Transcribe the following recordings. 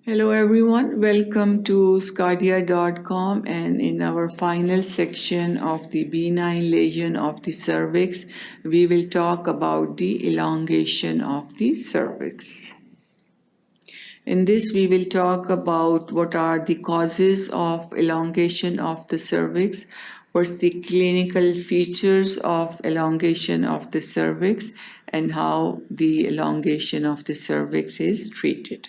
Hello everyone, welcome to sqadia.com, and in our final section of the benign lesion of the cervix, we will talk about the elongation of the cervix. In this, we will talk about what are the causes of elongation of the cervix, what's the clinical features of elongation of the cervix, and how the elongation of the cervix is treated.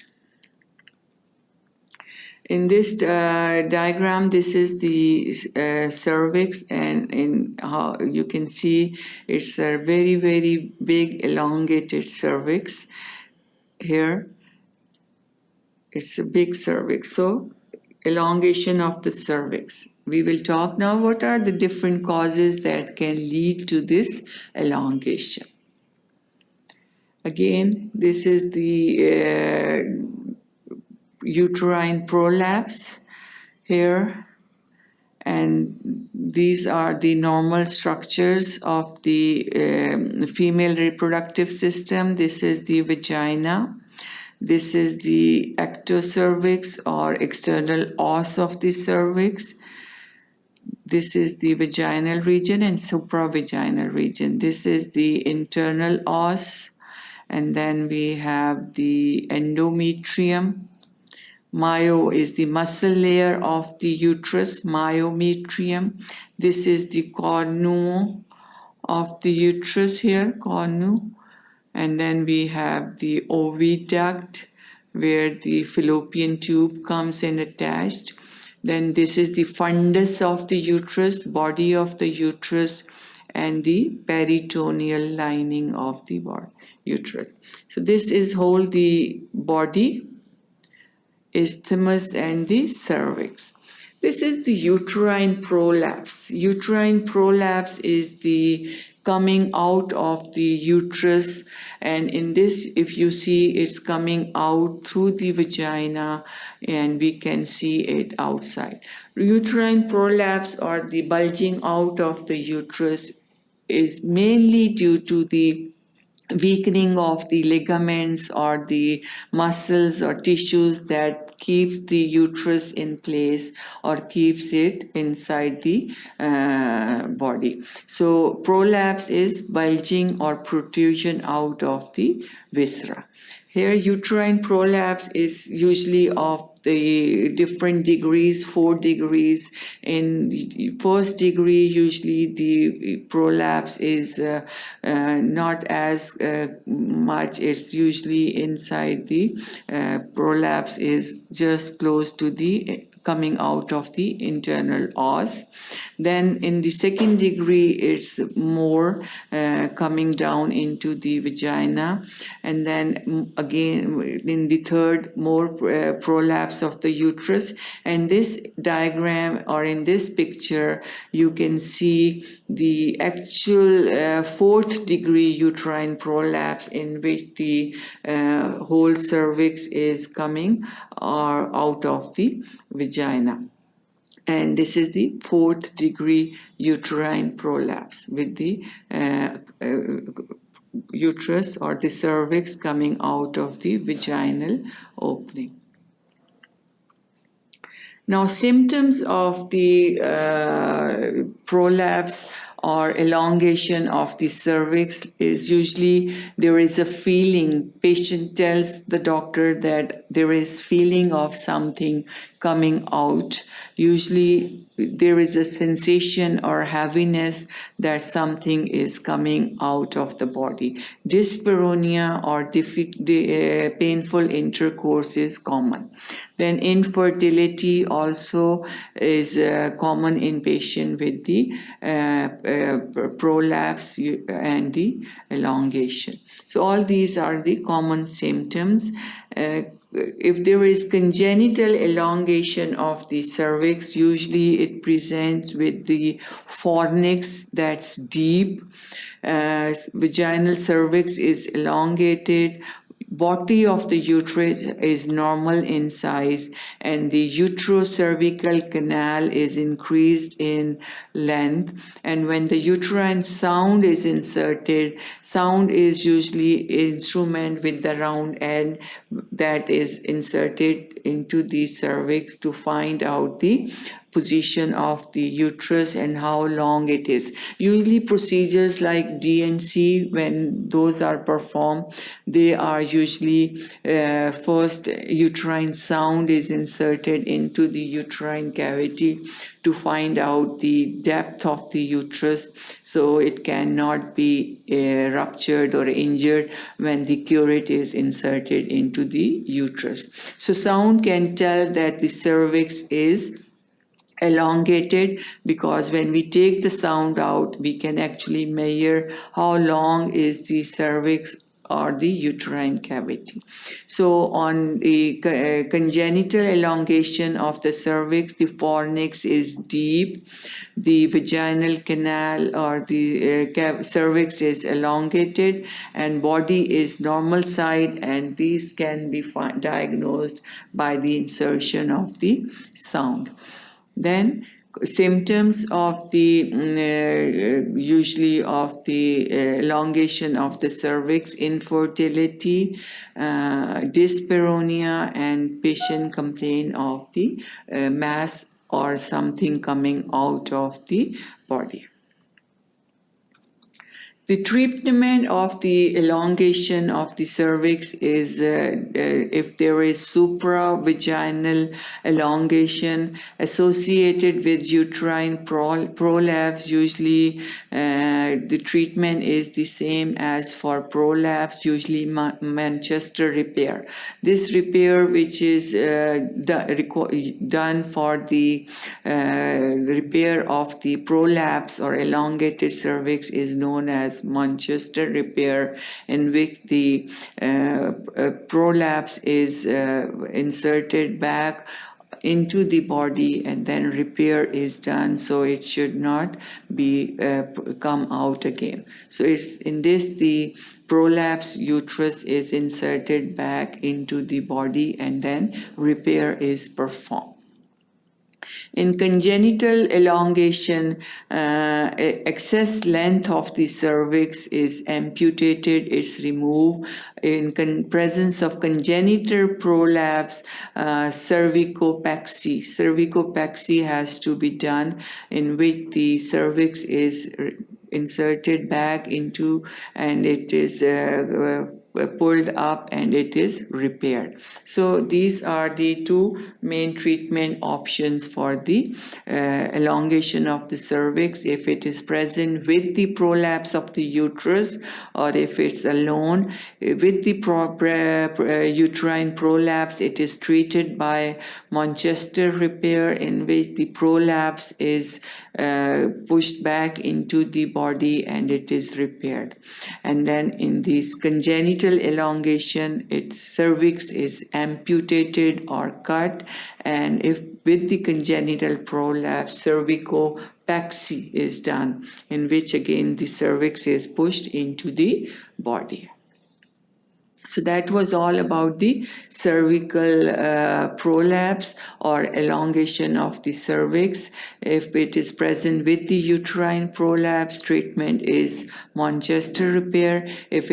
In this diagram, this is the cervix, and in how you can see it's a very, very big elongated cervix. Here, it's a big cervix. So, elongation of the cervix. We will talk now what are the different causes that can lead to this elongation. Again, this is the uterine prolapse here, and these are the normal structures of the female reproductive system. This is the vagina, this is the ectocervix or external os of the cervix, this is the vaginal region and supravaginal region, this is the internal os, and then we have the endometrium. Myo is the muscle layer of the uterus, myometrium. This is the cornu of the uterus here, cornu. And then we have the oviduct, where the fallopian tube comes in attached. Then this is the fundus of the uterus, body of the uterus, and the peritoneal lining of the uterus. So this is whole the body, isthmus, and the cervix. This is the uterine prolapse. Uterine prolapse is the coming out of the uterus, and in this, if you see, it's coming out through the vagina and we can see it outside. Uterine prolapse or the bulging out of the uterus is mainly due to the weakening of the ligaments or the muscles or tissues that keeps the uterus in place or keeps it inside the body. So prolapse is bulging or protrusion out of the viscera. Here uterine prolapse is usually of the different degrees, 4 degrees. In the first degree, usually the prolapse is not as much. It's usually inside the prolapse is just close to the coming out of the internal os. Then in the second degree, it's more coming down into the vagina. And then again, in the third, more prolapse of the uterus. And this diagram or in this picture, you can see the actual fourth degree uterine prolapse in which the whole cervix is coming or out of the vagina. And this is the fourth degree uterine prolapse with the uterus or the cervix coming out of the vaginal opening. Now, symptoms of the prolapse or elongation of the cervix is usually there is a feeling. Patient tells the doctor that there is feeling of something coming out. Usually there is a sensation or heaviness that something is coming out of the body. Dyspareunia or painful intercourse is common. Then infertility also is common in patient with the prolapse and the elongation. So all these are the common symptoms. If there is congenital elongation of the cervix, usually it presents with the fornix that's deep. Vaginal cervix is elongated. body of the uterus is normal in size, and the uterocervical canal is increased in length. And when the uterine sound is inserted, sound is usually instrument with the round end that is inserted into the cervix to find out the position of the uterus and how long it is. Usually procedures like D&C, when those are performed, they are usually first uterine sound is inserted into the uterine cavity to find out the depth of the uterus so it cannot be ruptured or injured when the curate is inserted into the uterus. So sound can tell that the cervix is elongated, because when we take the sound out, we can actually measure how long is the cervix or the uterine cavity. So on the congenital elongation of the cervix, the fornix is deep, the vaginal canal or the cervix is elongated, and body is normal side, and these can be diagnosed by the insertion of the sound. Then symptoms of the usually of the elongation of the cervix: infertility, dyspareunia, and patient complain of the mass or something coming out of the body. The treatment of the elongation of the cervix is if there is supravaginal elongation associated with uterine prolapse, usually the treatment is the same as for prolapse, usually Manchester repair. This repair, which is done for the repair of the prolapse or elongated cervix, is known as Manchester repair, in which the prolapse is inserted back into the body and then repair is done, so it should not be come out again. So it's in this the prolapse uterus is inserted back into the body and then repair is performed. In congenital elongation, excess length of the cervix is amputated, it's removed. In presence of congenital prolapse, cervicopexy. Cervicopexy has to be done, in which the cervix is inserted back into and it is pulled up and it is repaired. So these are the two main treatment options for the elongation of the cervix: if it is present with the prolapse of the uterus, or if it's alone. With the uterine prolapse, it is treated by Manchester repair, in which the prolapse is pushed back into the body and it is repaired. And then in this congenital elongation, its cervix is amputated or cut, and if with the congenital prolapse, cervicopexy is done, in which again the cervix is pushed into the body. So that was all about the cervical prolapse or elongation of the cervix. If it is present with the uterine prolapse, treatment is Manchester repair. If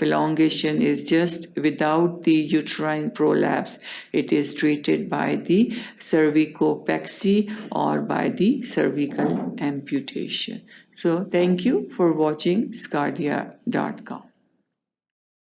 elongation is just without the uterine prolapse, it is treated by the cervicopexy or by the cervical amputation. So thank you for watching sqadia.com.